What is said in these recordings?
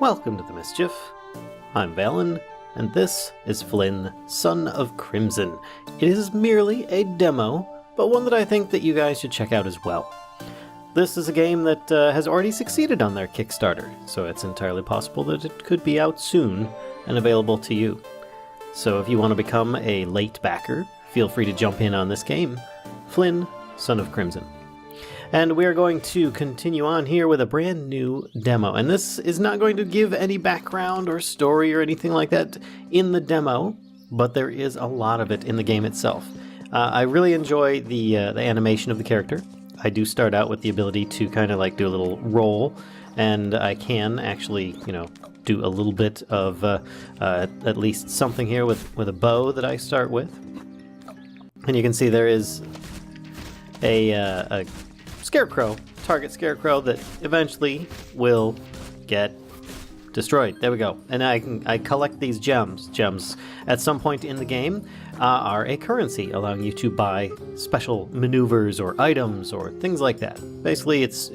Welcome to the Mischief. I'm Vallen, and this is Flynn, Son of Crimson. It is merely a demo, but one that I think that you guys should check out as well. This is a game that has already succeeded on their Kickstarter, so it's entirely possible that it could be out soon and available to you. So if you want to become a late backer, feel free to jump in on this game. Flynn, Son of Crimson. And we are going to continue on here with a brand new demo. And this is not going to give any background or story or anything like that in the demo, but there is a lot of it in the game itself. I really enjoy the animation of the character. I do start out with the ability to kind of like do a little roll, and I can actually, do a little bit of at least something here with a bow that I start with. And you can see there is a scarecrow, target scarecrow, that eventually will get destroyed. There we go. And I collect these gems. Gems at some point in the game are a currency, allowing you to buy special maneuvers or items or things like that. Basically, it's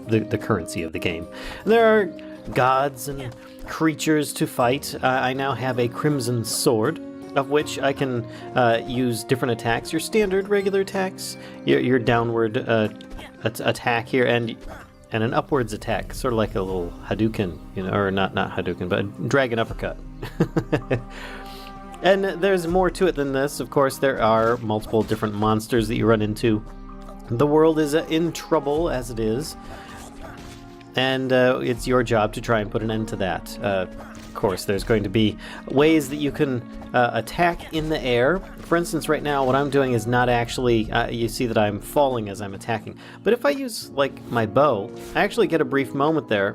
the currency of the game. And there are gods and creatures to fight. I now have a crimson sword, of which I can use different attacks. Your standard regular attacks, your downward attack here, and an upwards attack, sort of like a little Hadouken, or not Hadouken, but a dragon uppercut. And there's more to it than this. Of course, there are multiple different monsters that you run into. The world is in trouble as it is, and it's your job to try and put an end to that. Of course, there's going to be ways that you can attack in the air. For instance, right now what I'm doing is not actually, you see that I'm falling as I'm attacking, but if I use like my bow, I actually get a brief moment there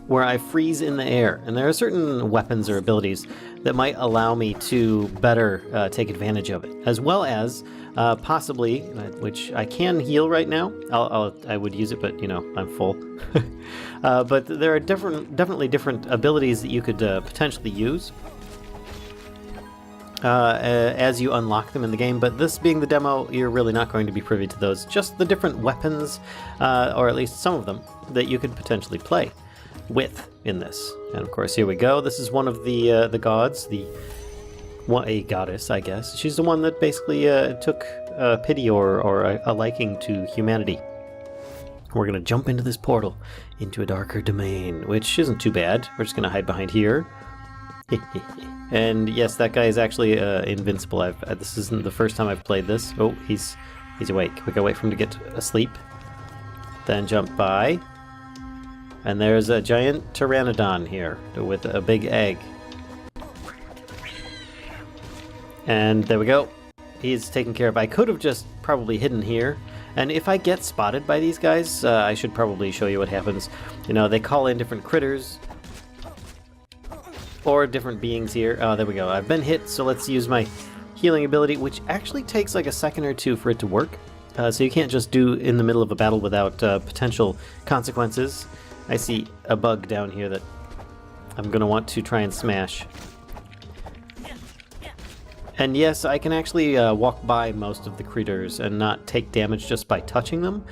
where I freeze in the air, and there are certain weapons or abilities that might allow me to better take advantage of it, as well as possibly, which I can heal right now. I would use it, but I'm full. But there are definitely different abilities that you could potentially use as you unlock them in the game. But this being the demo, you're really not going to be privy to those. Just the different weapons, or at least some of them, that you could potentially play with in this. And of course, here we go. This is one of the gods, a goddess, I guess. She's the one that basically took pity or a liking to humanity. We're going to jump into this portal, into a darker domain, which isn't too bad. We're just going to hide behind here. And yes, that guy is actually invincible. This isn't the first time I've played this. Oh, he's awake. We gotta wait for him to get asleep. Then jump by. And there's a giant pteranodon here with a big egg. And there we go. He's taken care of. I could have just probably hidden here. And if I get spotted by these guys, I should probably show you what happens. They call in different critters or different beings here. Oh, there we go. I've been hit, so let's use my healing ability, which actually takes like a second or two for it to work. So you can't just do in the middle of a battle without potential consequences. I see a bug down here that I'm going to want to try and smash. And yes, I can actually walk by most of the critters and not take damage just by touching them,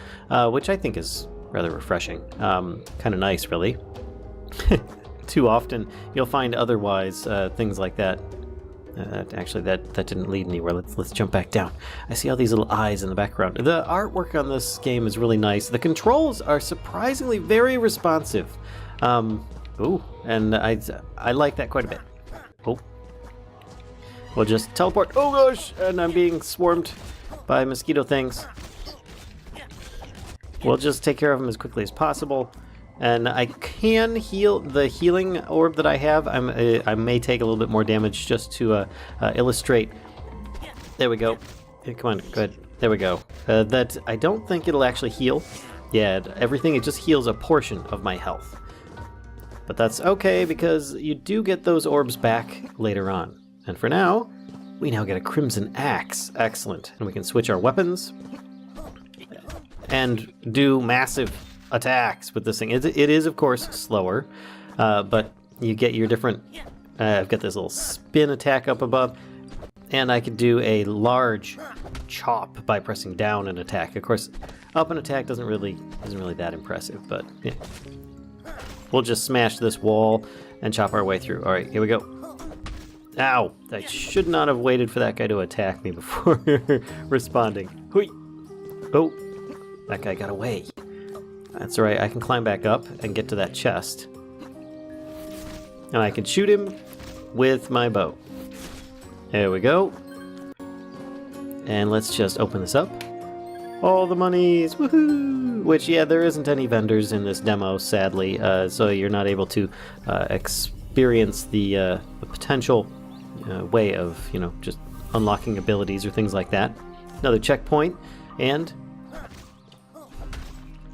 which I think is rather refreshing. Kind of nice, really. Too often you'll find otherwise things like that. Actually, that didn't lead anywhere. Let's jump back down. I see all these little eyes in the background. The artwork on this game is really nice. The controls are surprisingly very responsive. Ooh, and I like that quite a bit. Oh. We'll just teleport. Oh gosh! And I'm being swarmed by mosquito things. We'll just take care of them as quickly as possible. And I can heal the healing orb that I have. I may take a little bit more damage just to illustrate. There we go. Here, come on, good. There we go. That I don't think it'll actually heal. Yeah, everything, it just heals a portion of my health. But that's okay, because you do get those orbs back later on. And for now, we now get a crimson axe. Excellent. And we can switch our weapons and do massive attacks with this thing. It is, of course, slower, but you get your different... I've got this little spin attack up above, and I could do a large chop by pressing down and attack. Of course, up and attack isn't really that impressive, but yeah. we'll just smash this wall and chop our way through. All right, here we go. Ow! I should not have waited for that guy to attack me before responding. Hui! Oh, that guy got away. That's all right, I can climb back up and get to that chest. And I can shoot him with my bow. There we go. And let's just open this up. All the monies! Woohoo! Which, yeah, there isn't any vendors in this demo, sadly, so you're not able to experience the potential way of, you know, just unlocking abilities or things like that. Another checkpoint, and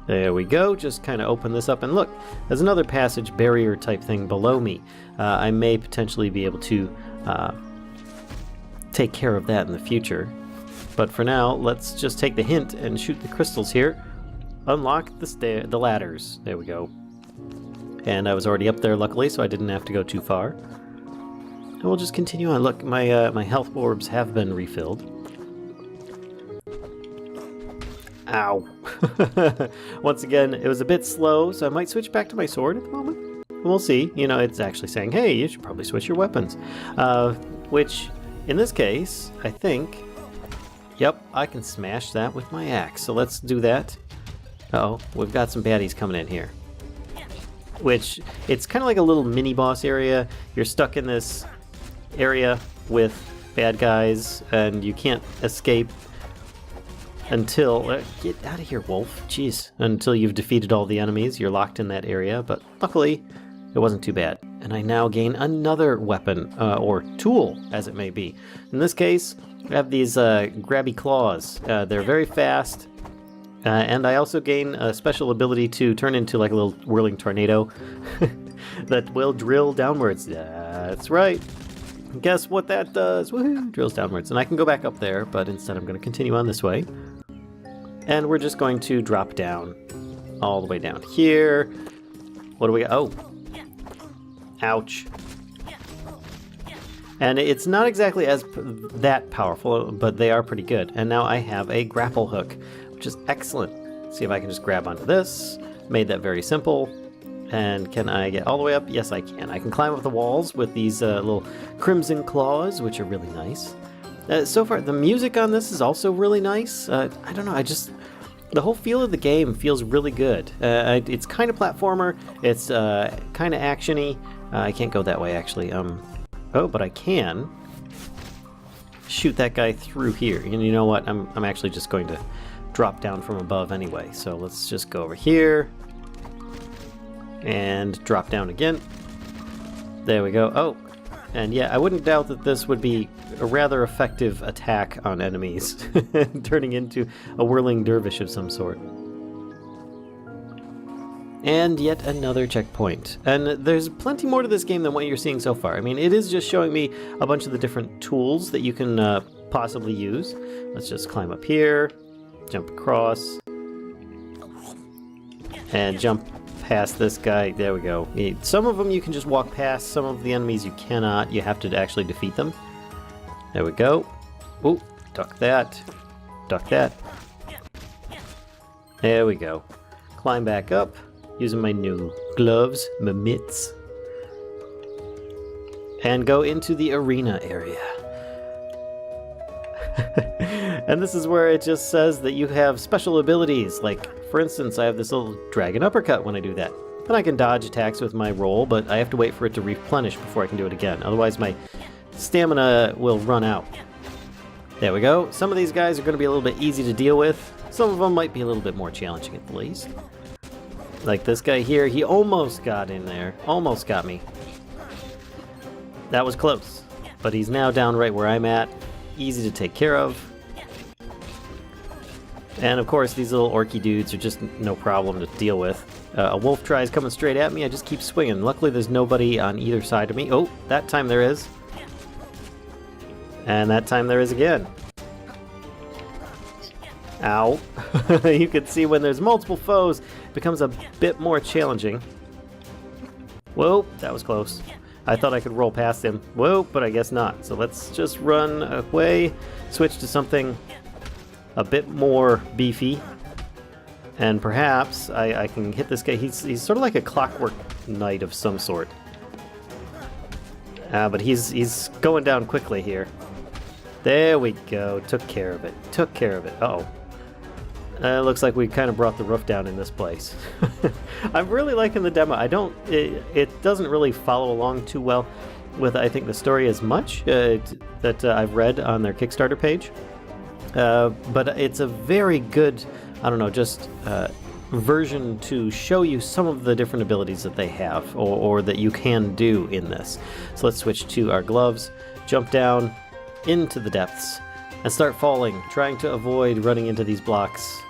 there we go. Just kind of open this up, and look, there's another passage barrier type thing below me. I may potentially be able to take care of that in the future. But for now, let's just take the hint and shoot the crystals here. Unlock the ladders. There we go. And I was already up there, luckily, so I didn't have to go too far. And we'll just continue on. Look, my health orbs have been refilled. Ow. Once again, it was a bit slow, so I might switch back to my sword at the moment. We'll see. You know, it's actually saying, hey, you should probably switch your weapons. Which, in this case, I think... Yep, I can smash that with my axe. So let's do that. Uh-oh, we've got some baddies coming in here. Which, it's kind of like a little mini-boss area. You're stuck in this area with bad guys, and you can't escape until... get out of here, wolf. Jeez. Until you've defeated all the enemies. You're locked in that area, but luckily, it wasn't too bad. And I now gain another weapon, or tool, as it may be. In this case, I have these grabby claws. They're very fast, and I also gain a special ability to turn into like a little whirling tornado that will drill downwards. That's right. Guess what that does? Woohoo! Drills downwards. And I can go back up there, but instead I'm going to continue on this way. And we're just going to drop down all the way down here. What do we got? Oh. Ouch. And it's not exactly as that powerful, but they are pretty good. And now I have a grapple hook, which is excellent. Let's see if I can just grab onto this. Made that very simple. And can I get all the way up? Yes, I can. I can climb up the walls with these little crimson claws, which are really nice. So far, the music on this is also really nice. I don't know, the whole feel of the game feels really good. It's kind of platformer. It's kind of action-y. I can't go that way, actually. Oh, but I can shoot that guy through here. And you know what? I'm actually just going to drop down from above anyway. So let's just go over here and drop down again. There we go. Oh, and yeah, I wouldn't doubt that this would be a rather effective attack on enemies, turning into a whirling dervish of some sort. And yet another checkpoint. And there's plenty more to this game than what you're seeing so far. I mean, it is just showing me a bunch of the different tools that you can possibly use. Let's just climb up here, jump across, and jump past this guy. There we go. Some of them you can just walk past. Some of the enemies you cannot. You have to actually defeat them. There we go. Ooh, duck that. Duck that. There we go. Climb back up. Using my new gloves, my mitts. And go into the arena area. And this is where it just says that you have special abilities. Like, for instance, I have this little dragon uppercut when I do that. Then I can dodge attacks with my roll, but I have to wait for it to replenish before I can do it again. Otherwise, my stamina will run out. There we go. Some of these guys are going to be a little bit easy to deal with. Some of them might be a little bit more challenging at the least. Like this guy here, he almost got in there. Almost got me. That was close. But he's now down right where I'm at. Easy to take care of. And of course, these little orky dudes are just no problem to deal with. A wolf tries coming straight at me, I just keep swinging. Luckily, there's nobody on either side of me. Oh, that time there is. And that time there is again. Ow. You can see when there's multiple foes, it becomes a bit more challenging. Whoa, that was close. I thought I could roll past him. Whoa, but I guess not. So let's just run away, switch to something a bit more beefy. And perhaps I can hit this guy. He's sort of like a clockwork knight of some sort. But he's going down quickly here. There we go. Took care of it. Took care of it. Uh-oh. Looks like we kind of brought the roof down in this place. I'm really liking the demo. It doesn't really follow along too well with, I think, the story as much that I've read on their Kickstarter page. But it's a very good, I don't know, just version to show you some of the different abilities that they have or that you can do in this. So let's switch to our gloves, jump down into the depths, and start falling, trying to avoid running into these blocks.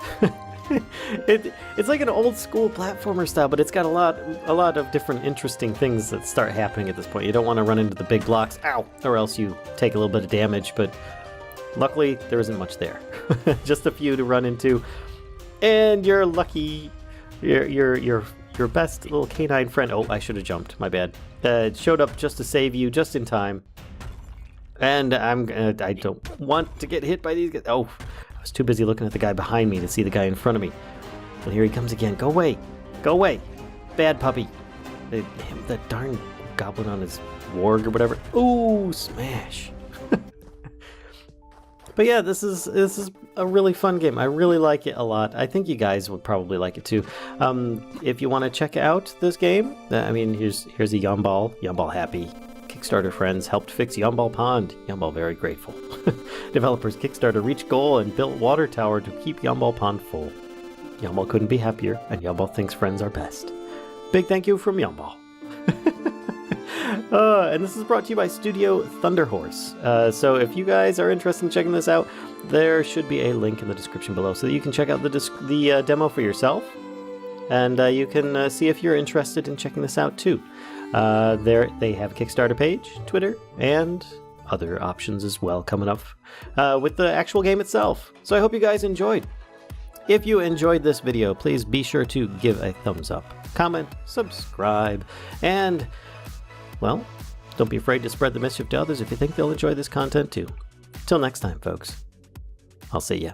It's like an old school platformer style, but it's got a lot of different interesting things that start happening at this point. You don't want to run into the big blocks, ow, or else you take a little bit of damage, but luckily there isn't much there. Just a few to run into, and you're lucky. Your best little canine friend, oh, I should have jumped, my bad, showed up just to save you, just in time. And I don't want to get hit by these guys. Oh, I was too busy looking at the guy behind me to see the guy in front of me. Well, here he comes again. Go away. Go away. Bad puppy. That darn goblin on his warg or whatever. Ooh, smash. But yeah, this is a really fun game. I really like it a lot. I think you guys would probably like it too. If you want to check out this game, I mean, here's a Yumball. Yumball happy. Kickstarter friends helped fix Yumball Pond. Yumball very grateful. Developers Kickstarter reached goal and built water tower to keep Yumball Pond full. Yumball couldn't be happier, and Yumball thinks friends are best. Big thank you from Yumball. And this is brought to you by Studio Thunderhorse. So if you guys are interested in checking this out, there should be a link in the description below so that you can check out the demo for yourself, and you can see if you're interested in checking this out too. They have a Kickstarter page, Twitter, and other options as well coming up with the actual game itself. So I hope you guys enjoyed. If you enjoyed this video, please be sure to give a thumbs up, comment, subscribe, and, well, don't be afraid to spread the mischief to others if you think they'll enjoy this content too. Till next time, folks. I'll see ya.